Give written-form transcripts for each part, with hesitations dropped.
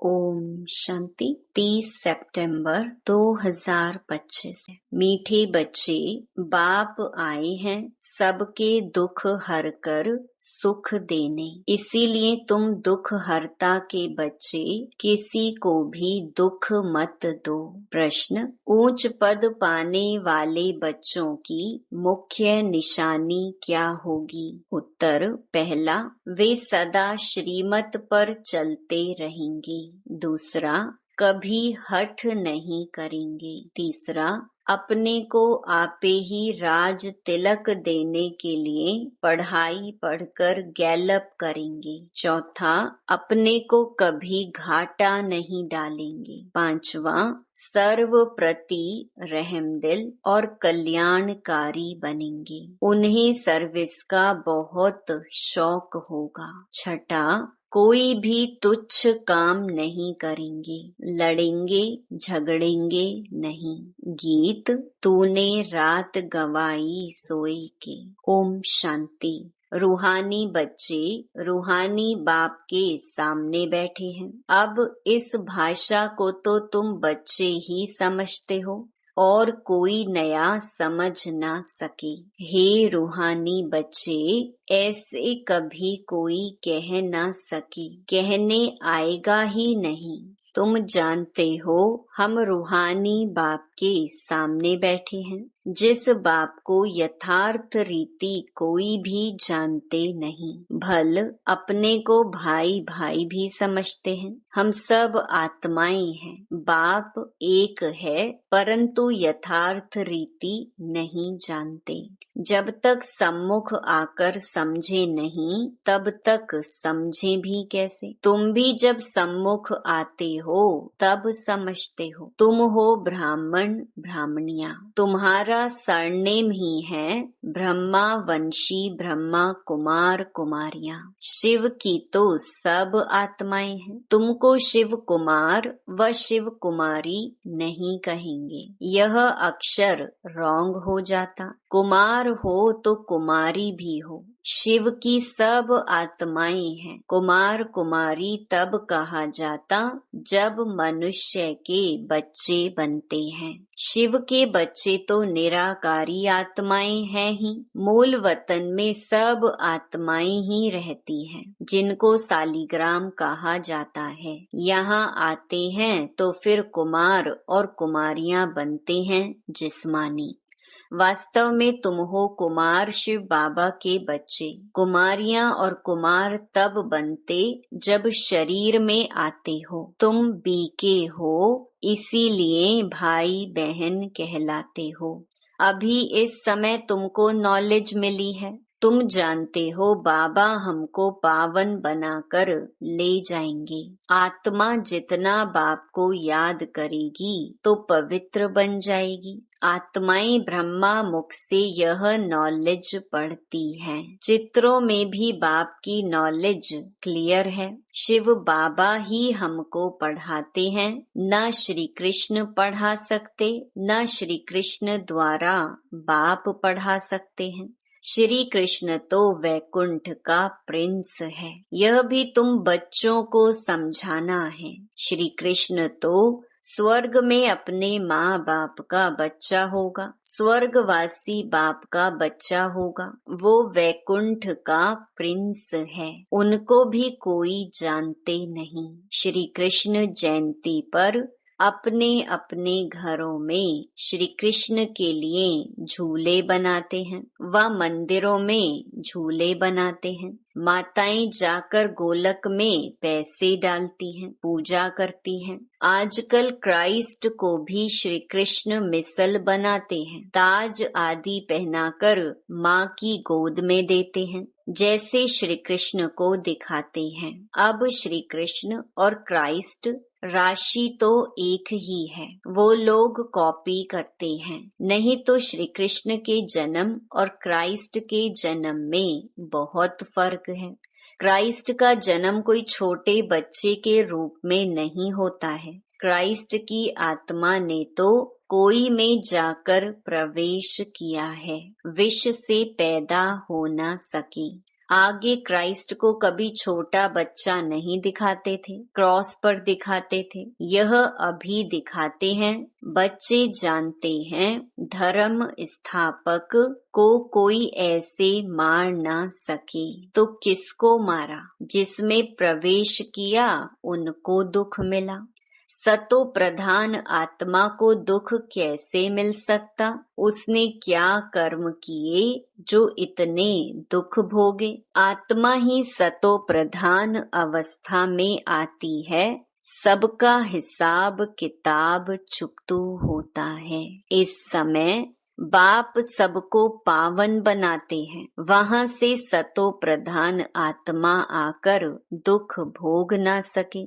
ओम शांति। 30 सितंबर 2025। मीठे बच्चे, बाप आए हैं सबके दुख हर कर सुख देने। इसीलिए तुम दुख हरता के बच्चे, किसी को भी दुख मत दो। प्रश्न: ऊंच पद पाने वाले बच्चों की मुख्य निशानी क्या होगी? उत्तर: पहला, वे सदा श्रीमत पर चलते रहेंगे। दूसरा, कभी हठ नहीं करेंगे। तीसरा, अपने को आपे ही राज तिलक देने के लिए पढ़ाई पढ़कर गैलप करेंगे। चौथा, अपने को कभी घाटा नहीं डालेंगे। पांचवा, सर्व प्रति रहमदिल और कल्याणकारी बनेंगे। उन्हें सर्विस का बहुत शौक होगा। छठा, कोई भी तुच्छ काम नहीं करेंगे, लड़ेंगे झगड़ेंगे नहीं। गीत: तूने रात गंवाई सोए के। ओम शांति। रूहानी बच्चे रूहानी बाप के सामने बैठे हैं। अब इस भाषा को तो तुम बच्चे ही समझते हो और कोई नया समझ ना सके। हे रूहानी बच्चे, ऐसे कभी कोई कह ना सके, कहने आएगा ही नहीं। तुम जानते हो हम रूहानी बाप के सामने बैठे हैं, जिस बाप को यथार्थ रीति कोई भी जानते नहीं। भल अपने को भाई भाई भी समझते हैं। हम सब आत्माएं हैं। बाप एक है, परंतु यथार्थ रीति नहीं जानते। जब तक सम्मुख आकर समझे नहीं, तब तक समझे भी कैसे? तुम भी जब सम्मुख आते हो तब समझते हो। तुम हो ब्राह्मण ब्राह्मणियां। तुम्हारा सरनेम ही है ब्रह्मा वंशी ब्रह्मा कुमार कुमारियां। शिव की तो सब आत्माएं हैं। तुमको शिव कुमार व शिव कुमारी नहीं कहेंगे, यह अक्षर रॉन्ग हो जाता। कुमार हो तो कुमारी भी हो। शिव की सब आत्माएं हैं। कुमार कुमारी तब कहा जाता जब मनुष्य के बच्चे बनते हैं। शिव के बच्चे तो निराकारी आत्माएं हैं ही। मूल वतन में सब आत्माएं ही रहती हैं, जिनको सालीग्राम कहा जाता है। यहाँ आते हैं तो फिर कुमार और कुमारियां बनते हैं जिस्मानी। वास्तव में तुम हो कुमार शिव बाबा के बच्चे। कुमारियां और कुमार तब बनते जब शरीर में आते हो। तुम बीके हो, इसीलिए भाई बहन कहलाते हो। अभी इस समय तुमको नॉलेज मिली है। तुम जानते हो बाबा हमको पावन बनाकर ले जाएंगे। आत्मा जितना बाप को याद करेगी तो पवित्र बन जाएगी। आत्माएं ब्रह्मा मुख से यह नॉलेज पढ़ती हैं। चित्रों में भी बाप की नॉलेज क्लियर है। शिव बाबा ही हमको पढ़ाते हैं। न श्री कृष्ण पढ़ा सकते, न श्री कृष्ण द्वारा बाप पढ़ा सकते हैं। श्री कृष्ण तो वैकुंठ का प्रिंस है। यह भी तुम बच्चों को समझाना है। श्री कृष्ण तो स्वर्ग में अपने माँ बाप का बच्चा होगा, स्वर्गवासी बाप का बच्चा होगा। वो वैकुंठ का प्रिंस है। उनको भी कोई जानते नहीं। श्री कृष्ण जयंती पर अपने अपने घरों में श्री कृष्ण के लिए झूले बनाते हैं, व मंदिरों में झूले बनाते हैं। माताएं जाकर गोलक में पैसे डालती हैं, पूजा करती हैं। आजकल क्राइस्ट को भी श्री कृष्ण मिसल बनाते हैं, ताज आदि पहनाकर माँ की गोद में देते हैं, जैसे श्री कृष्ण को दिखाते हैं। अब श्री कृष्ण और क्राइस्ट राशि तो एक ही है। वो लोग कॉपी करते हैं। नहीं तो श्री कृष्ण के जन्म और क्राइस्ट के जन्म में बहुत फर्क है। क्राइस्ट का जन्म कोई छोटे बच्चे के रूप में नहीं होता है। क्राइस्ट की आत्मा ने तो कोई में जाकर प्रवेश किया है, विष से पैदा हो ना सकी। आगे क्राइस्ट को कभी छोटा बच्चा नहीं दिखाते थे, क्रॉस पर दिखाते थे। यह अभी दिखाते हैं। बच्चे जानते हैं धर्म स्थापक को कोई ऐसे मार ना सके तो किसको मारा? जिसमें प्रवेश किया उनको दुख मिला। सतो प्रधान आत्मा को दुख कैसे मिल सकता? उसने क्या कर्म किए जो इतने दुख भोगे? आत्मा ही सतो प्रधान अवस्था में आती है, सबका हिसाब किताब चुकतू होता है। इस समय बाप सबको पावन बनाते हैं, वहां से सतो प्रधान आत्मा आकर दुख भोग ना सके।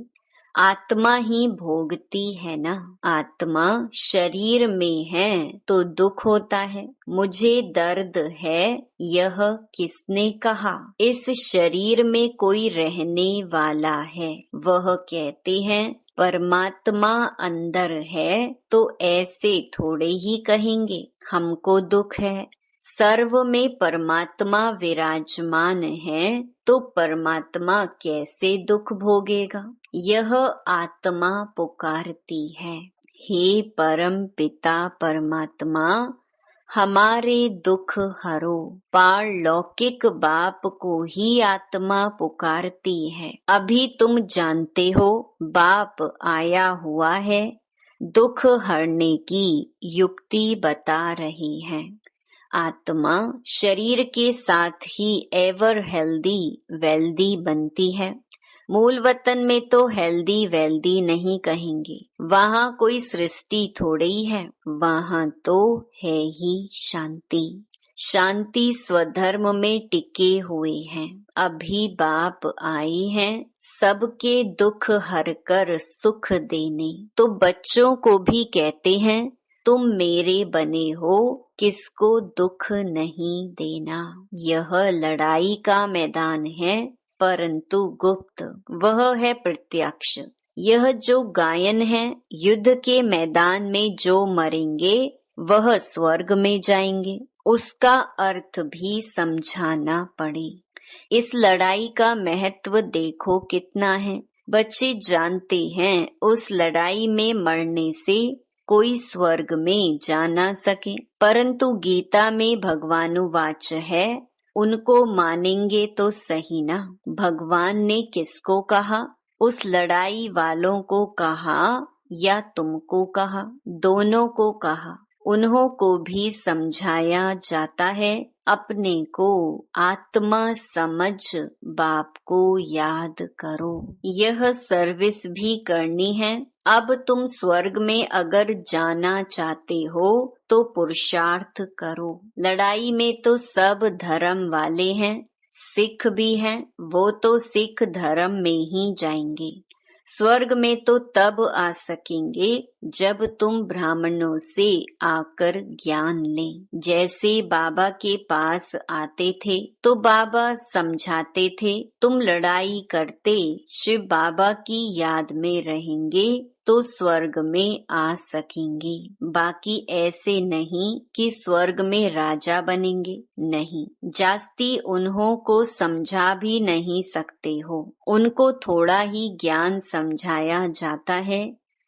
आत्मा ही भोगती है ना। आत्मा शरीर में है तो दुख होता है। मुझे दर्द है यह किसने कहा? इस शरीर में कोई रहने वाला है, वह कहते हैं परमात्मा अंदर है, तो ऐसे थोड़े ही कहेंगे हमको दुख है। सर्व में परमात्मा विराजमान है तो परमात्मा कैसे दुख भोगेगा? यह आत्मा पुकारती है, हे परम पिता परमात्मा हमारे दुख हरो। पारलौकिक बाप को ही आत्मा पुकारती है। अभी तुम जानते हो बाप आया हुआ है, दुख हरने की युक्ति बता रही है। आत्मा शरीर के साथ ही एवर हेल्दी वेल्दी बनती है। मूल वतन में तो हेल्दी वेल्दी नहीं कहेंगे, वहाँ कोई सृष्टि थोड़ी ही है, वहाँ तो है ही शांति। शांति स्वधर्म में टिके हुए हैं। अभी बाप आए हैं सबके दुख हरकर सुख देने। तो बच्चों को भी कहते हैं तुम मेरे बने हो, किसको दुख नहीं देना। यह लड़ाई का मैदान है परंतु गुप्त, वह है प्रत्यक्ष। यह जो गायन है, युद्ध के मैदान में जो मरेंगे वह स्वर्ग में जाएंगे, उसका अर्थ भी समझाना पड़े। इस लड़ाई का महत्व देखो कितना है। बच्चे जानते हैं उस लड़ाई में मरने से कोई स्वर्ग में जा ना सके, परंतु गीता में भगवानुवाच है, उनको मानेंगे तो सही ना। भगवान ने किसको कहा? उस लड़ाई वालों को कहा या तुमको कहा? दोनों को कहा। उन्हों को भी समझाया जाता है, अपने को आत्मा समझ बाप को याद करो। यह सर्विस भी करनी है। अब तुम स्वर्ग में अगर जाना चाहते हो तो पुरुषार्थ करो। लड़ाई में तो सब धर्म वाले हैं, सिख भी हैं, वो तो सिख धर्म में ही जाएंगे। स्वर्ग में तो तब आ सकेंगे जब तुम ब्राह्मणों से आकर ज्ञान लें। जैसे बाबा के पास आते थे तो बाबा समझाते थे, तुम लड़ाई करते शिव बाबा की याद में रहेंगे तो स्वर्ग में आ सकेंगे। बाकी ऐसे नहीं कि स्वर्ग में राजा बनेंगे, नहीं। जास्ती उन्हों को समझा भी नहीं सकते हो, उनको थोड़ा ही ज्ञान समझाया जाता है।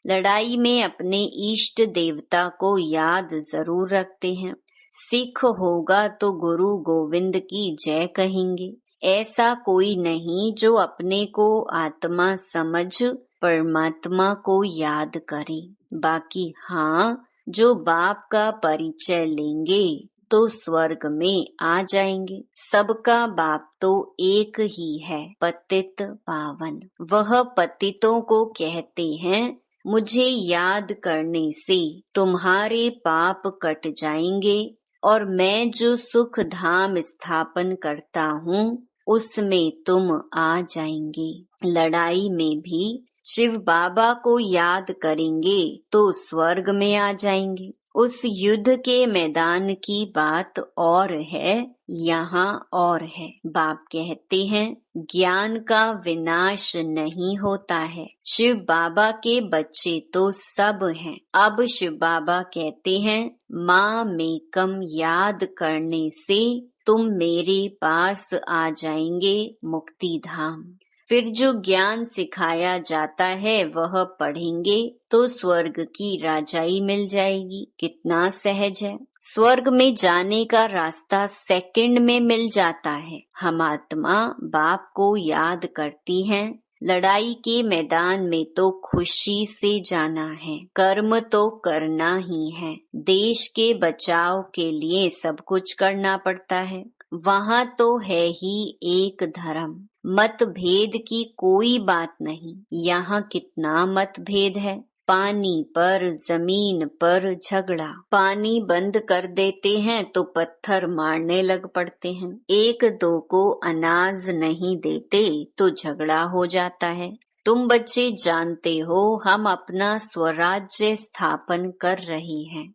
लड़ाई में अपने इष्ट देवता को याद जरूर रखते हैं। सिख होगा तो गुरु गोविंद की जय कहेंगे। ऐसा कोई नहीं जो अपने को आत्मा समझ परमात्मा को याद करे। बाकी हाँ, जो बाप का परिचय लेंगे तो स्वर्ग में आ जाएंगे। सबका बाप तो एक ही है, पतित पावन। वह पतितों को कहते हैं, मुझे याद करने से तुम्हारे पाप कट जाएंगे और मैं जो सुख धाम स्थापन करता हूँ उसमें तुम आ जाएंगे। लड़ाई में भी शिव बाबा को याद करेंगे तो स्वर्ग में आ जाएंगे। उस युद्ध के मैदान की बात और है, यहाँ और है। बाप कहते हैं ज्ञान का विनाश नहीं होता है। शिव बाबा के बच्चे तो सब हैं। अब शिव बाबा कहते हैं माँ मेकम याद करने से तुम मेरे पास आ जाएंगे मुक्ति धाम। फिर जो ज्ञान सिखाया जाता है वह पढ़ेंगे तो स्वर्ग की राजाई मिल जाएगी। कितना सहज है। स्वर्ग में जाने का रास्ता सेकंड में मिल जाता है। हम आत्मा बाप को याद करती हैं। लड़ाई के मैदान में तो खुशी से जाना है, कर्म तो करना ही है। देश के बचाव के लिए सब कुछ करना पड़ता है। वहाँ तो है ही एक धर्म, मतभेद की कोई बात नहीं। यहाँ कितना मतभेद है। पानी पर, जमीन पर झगड़ा। पानी बंद कर देते हैं तो पत्थर मारने लग पड़ते हैं। एक दो को अनाज नहीं देते तो झगड़ा हो जाता है। तुम बच्चे जानते हो हम अपना स्वराज्य स्थापन कर रहे हैं।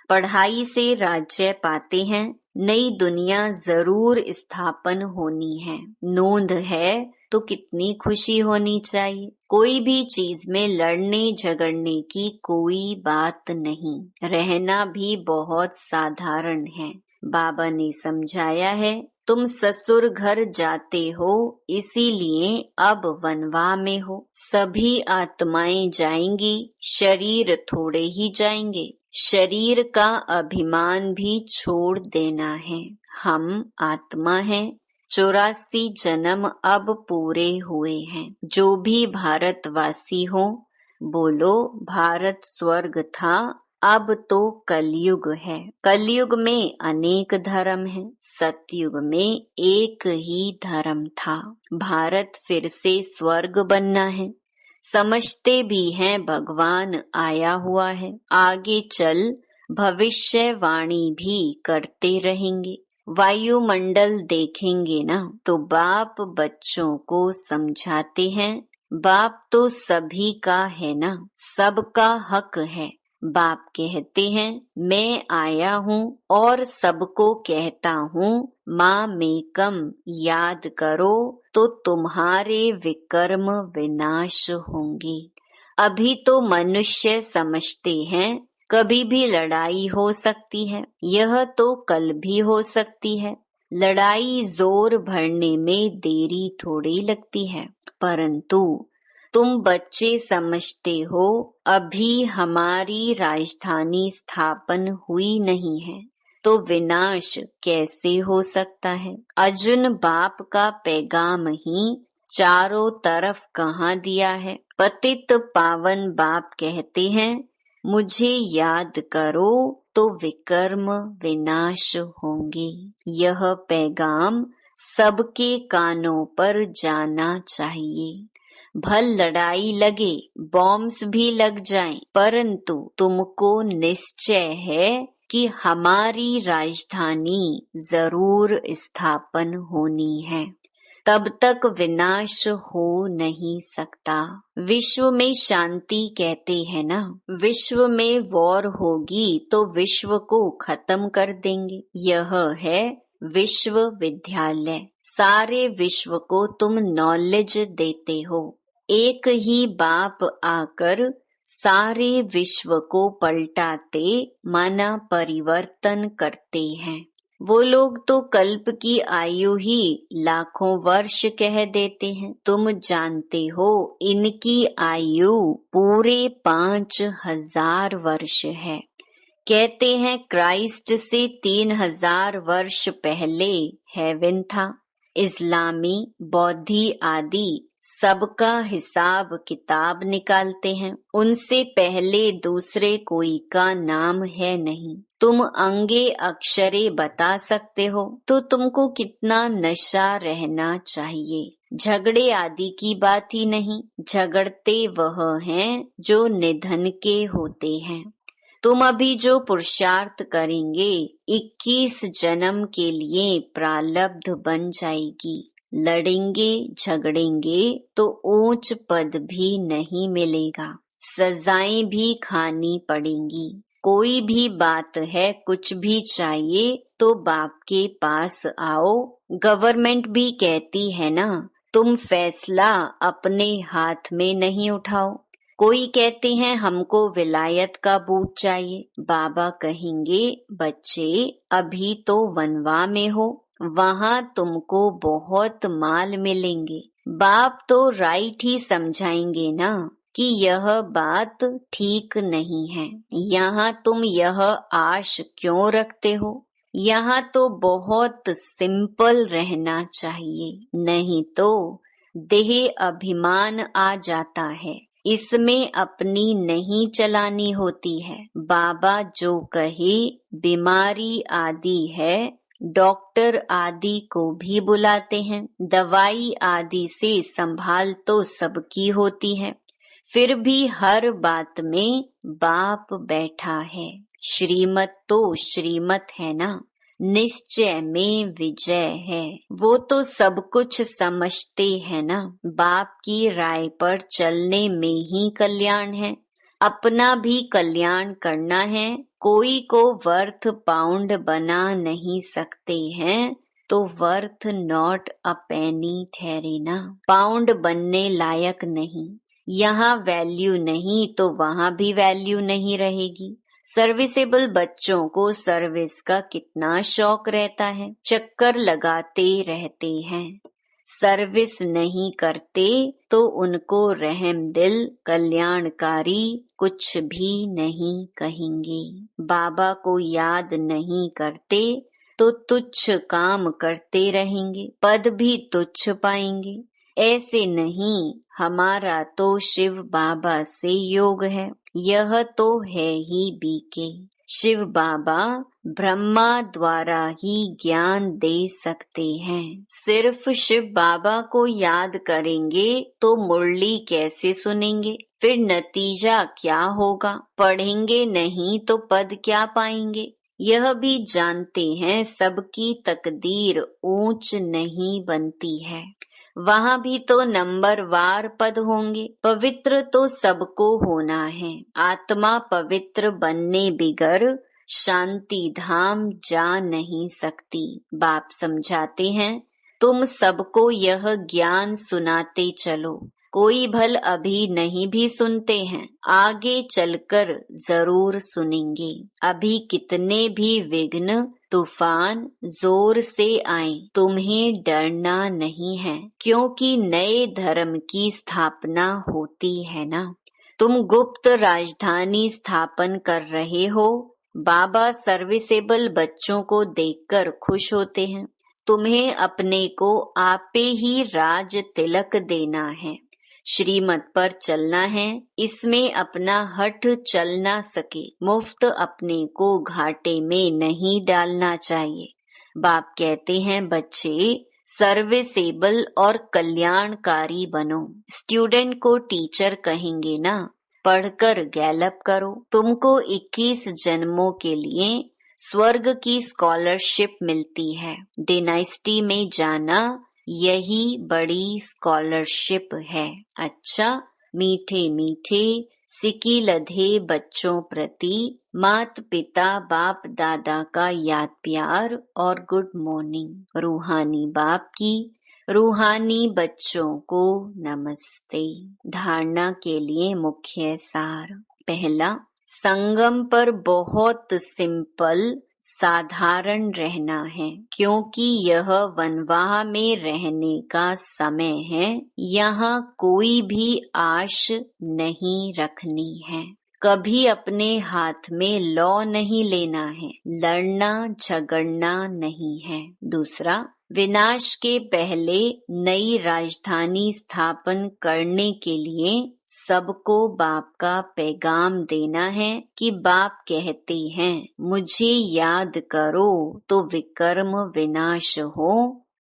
पढ़ाई से राज्य पाते हैं। नई दुनिया जरूर स्थापन होनी है। नोंद है तो कितनी खुशी होनी चाहिए। कोई भी चीज में लड़ने झगड़ने की कोई बात नहीं। रहना भी बहुत साधारण है। बाबा ने समझाया है तुम ससुर घर जाते हो इसीलिए अब वनवा में हो। सभी आत्माएं जाएंगी, शरीर थोड़े ही जाएंगे। शरीर का अभिमान भी छोड़ देना है। हम आत्मा हैं। 84 जन्म अब पूरे हुए हैं। जो भी भारतवासी हो बोलो भारत स्वर्ग था, अब तो कलयुग है। कलयुग में अनेक धर्म हैं। सतयुग में एक ही धर्म था। भारत फिर से स्वर्ग बनना है। समझते भी हैं भगवान आया हुआ है। आगे चल भविष्यवाणी भी करते रहेंगे। वायुमंडल देखेंगे ना तो बाप बच्चों को समझाते हैं। बाप तो सभी का है ना, सबका हक है। बाप कहते हैं मैं आया हूँ और सबको कहता हूँ माँ मेकम याद करो तो तुम्हारे विकर्म विनाश होंगे। अभी तो मनुष्य समझते हैं कभी भी लड़ाई हो सकती है। यह तो कल भी हो सकती है। लड़ाई जोर भरने में देरी थोड़ी लगती है। परंतु तुम बच्चे समझते हो अभी हमारी राजधानी स्थापन हुई नहीं है तो विनाश कैसे हो सकता है। अर्जुन बाप का पैगाम ही चारों तरफ कहाँ दिया है। पतित पावन बाप कहते हैं मुझे याद करो तो विकर्म विनाश होंगे। यह पैगाम सबके कानों पर जाना चाहिए। भल लड़ाई लगे, बॉम्ब्स भी लग जाएं, परंतु तुमको निश्चय है कि हमारी राजधानी जरूर स्थापन होनी है। तब तक विनाश हो नहीं सकता। विश्व में शांति कहते हैं ना, विश्व में वॉर होगी तो विश्व को खत्म कर देंगे। यह है विश्वविद्यालय। सारे विश्व को तुम नॉलेज देते हो। एक ही बाप आकर सारे विश्व को पलटाते माना परिवर्तन करते हैं। वो लोग तो कल्प की आयु ही लाखों वर्ष कह देते हैं। तुम जानते हो इनकी आयु पूरे 5000 वर्ष है। कहते हैं क्राइस्ट से 3000 वर्ष पहले हेवन था। इस्लामी, बौद्धि आदि सबका हिसाब किताब निकालते हैं। उनसे पहले दूसरे कोई का नाम है नहीं। तुम अंगे अक्षरे बता सकते हो तो तुमको कितना नशा रहना चाहिए। झगड़े आदि की बात ही नहीं। झगड़ते वह हैं जो निधन के होते हैं। तुम अभी जो पुरुषार्थ करेंगे 21 जन्म के लिए प्रारब्ध बन जाएगी। लड़ेंगे झगड़ेंगे तो ऊंच पद भी नहीं मिलेगा। सजाएं भी खानी पड़ेंगी। कोई भी बात है, कुछ भी चाहिए तो बाप के पास आओ। गवर्नमेंट भी कहती है ना तुम फैसला अपने हाथ में नहीं उठाओ। कोई कहते हैं हमको विलायत का बूट चाहिए। बाबा कहेंगे बच्चे अभी तो वनवा में हो, वहाँ तुमको बहुत माल मिलेंगे। बाप तो राइट ही समझाएंगे ना कि यह बात ठीक नहीं है। यहाँ तुम यह आश क्यों रखते हो? यहाँ तो बहुत सिंपल रहना चाहिए, नहीं तो देह अभिमान आ जाता है, इसमें अपनी नहीं चलानी होती है। बाबा जो कहे बीमारी आदि है, डॉक्टर आदि को भी बुलाते हैं। दवाई आदि से संभाल तो सबकी होती है, फिर भी हर बात में बाप बैठा है। श्रीमत तो श्रीमत है ना, निश्चय में विजय है। वो तो सब कुछ समझते हैं ना। बाप की राय पर चलने में ही कल्याण है। अपना भी कल्याण करना है। कोई को वर्थ पाउंड बना नहीं सकते हैं तो वर्थ नॉट अ पेनी ठहरे ना। पाउंड बनने लायक नहीं। यहाँ वैल्यू नहीं तो वहाँ भी वैल्यू नहीं रहेगी। सर्विसेबल बच्चों को सर्विस का कितना शौक रहता है, चक्कर लगाते रहते हैं। सर्विस नहीं करते तो उनको रहम दिल कल्याणकारी कुछ भी नहीं कहेंगे। बाबा को याद नहीं करते तो तुच्छ काम करते रहेंगे, पद भी तुच्छ पाएंगे। ऐसे नहीं, हमारा तो शिव बाबा से योग है, यह तो है ही बीके। शिव बाबा ब्रह्मा द्वारा ही ज्ञान दे सकते हैं। सिर्फ शिव बाबा को याद करेंगे तो मुरली कैसे सुनेंगे? फिर नतीजा क्या होगा? पढ़ेंगे नहीं तो पद क्या पाएंगे? यह भी जानते हैं सबकी तकदीर ऊंच नहीं बनती है। वहाँ भी तो नंबरवार पद होंगे। पवित्र तो सबको होना है। आत्मा पवित्र बनने बिगर शांति धाम जा नहीं सकती। बाप समझाते हैं, तुम सबको यह ज्ञान सुनाते चलो। कोई भल अभी नहीं भी सुनते हैं, आगे चलकर जरूर सुनेंगे। अभी कितने भी विघ्न तूफान जोर से आए, तुम्हें डरना नहीं है, क्योंकि नए धर्म की स्थापना होती है ना। तुम गुप्त राजधानी स्थापन कर रहे हो। बाबा सर्विसेबल बच्चों को देखकर खुश होते हैं। तुम्हें अपने को आपे ही राज तिलक देना है। श्रीमत पर चलना है, इसमें अपना हठ चल ना सके। मुफ्त अपने को घाटे में नहीं डालना चाहिए। बाप कहते हैं, बच्चे सर्विसेबल और कल्याणकारी बनो। स्टूडेंट को टीचर कहेंगे ना, पढ़कर गैलप करो। तुमको 21 जन्मों के लिए स्वर्ग की स्कॉलरशिप मिलती है। डायनेस्टी में जाना यही बड़ी स्कॉलरशिप है। अच्छा, मीठे मीठे सिकी लधे बच्चों प्रति मात पिता बाप दादा का याद प्यार और गुड मॉर्निंग। रूहानी बाप की रूहानी बच्चों को नमस्ते। धारणा के लिए मुख्य सार। पहला, संगम पर बहुत सिंपल साधारण रहना है, क्योंकि यह वनवाह में रहने का समय है। यहाँ कोई भी आश नहीं रखनी है। कभी अपने हाथ में लौ नहीं लेना है। लड़ना झगड़ना नहीं है। दूसरा, विनाश के पहले नई राजधानी स्थापन करने के लिए सबको बाप का पैगाम देना है कि बाप कहते हैं, मुझे याद करो तो विकर्म विनाश हो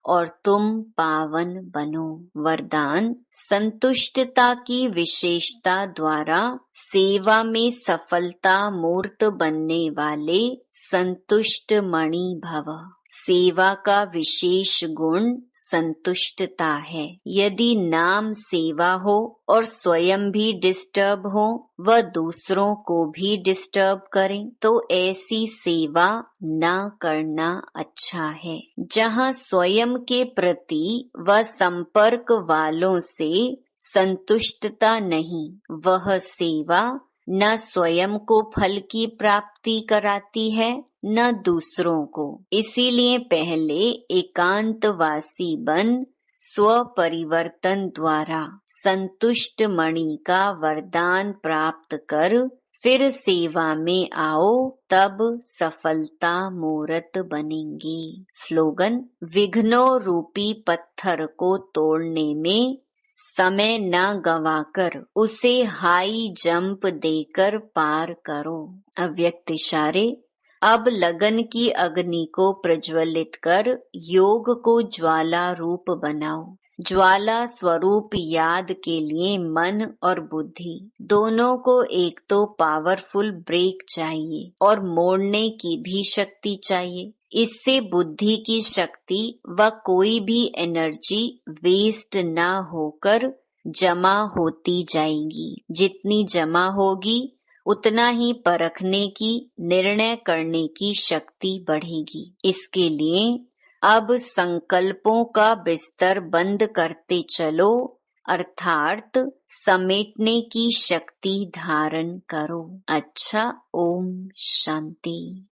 और तुम पावन बनो। वरदान, संतुष्टता की विशेषता द्वारा सेवा में सफलता मूर्त बनने वाले संतुष्ट मणि भव। सेवा का विशेष गुण संतुष्टता है। यदि नाम सेवा हो और स्वयं भी डिस्टर्ब हो व दूसरों को भी डिस्टर्ब करें तो ऐसी सेवा ना करना अच्छा है। जहाँ स्वयं के प्रति व संपर्क वालों से संतुष्टता नहीं, वह सेवा न स्वयं को फल की प्राप्ति कराती है न दूसरों को। इसीलिए पहले एकांतवासी बन स्व परिवर्तन द्वारा संतुष्ट मणि का वरदान प्राप्त कर फिर सेवा में आओ, तब सफलता मूरत बनेंगी। स्लोगन, विघ्नों रूपी पत्थर को तोड़ने में समय न गंवाकर उसे हाई जंप देकर पार करो। अव्यक्त इशारे, अब लगन की अग्नि को प्रज्वलित कर योग को ज्वाला रूप बनाओ। ज्वाला स्वरूप याद के लिए मन और बुद्धि दोनों को एक तो पावरफुल ब्रेक चाहिए और मोड़ने की भी शक्ति चाहिए। इससे बुद्धि की शक्ति व कोई भी एनर्जी वेस्ट ना होकर जमा होती जाएगी। जितनी जमा होगी उतना ही परखने की, निर्णय करने की शक्ति बढ़ेगी। इसके लिए अब संकल्पों का बिस्तर बंद करते चलो, अर्थात समेटने की शक्ति धारण करो। अच्छा, ओम शांति।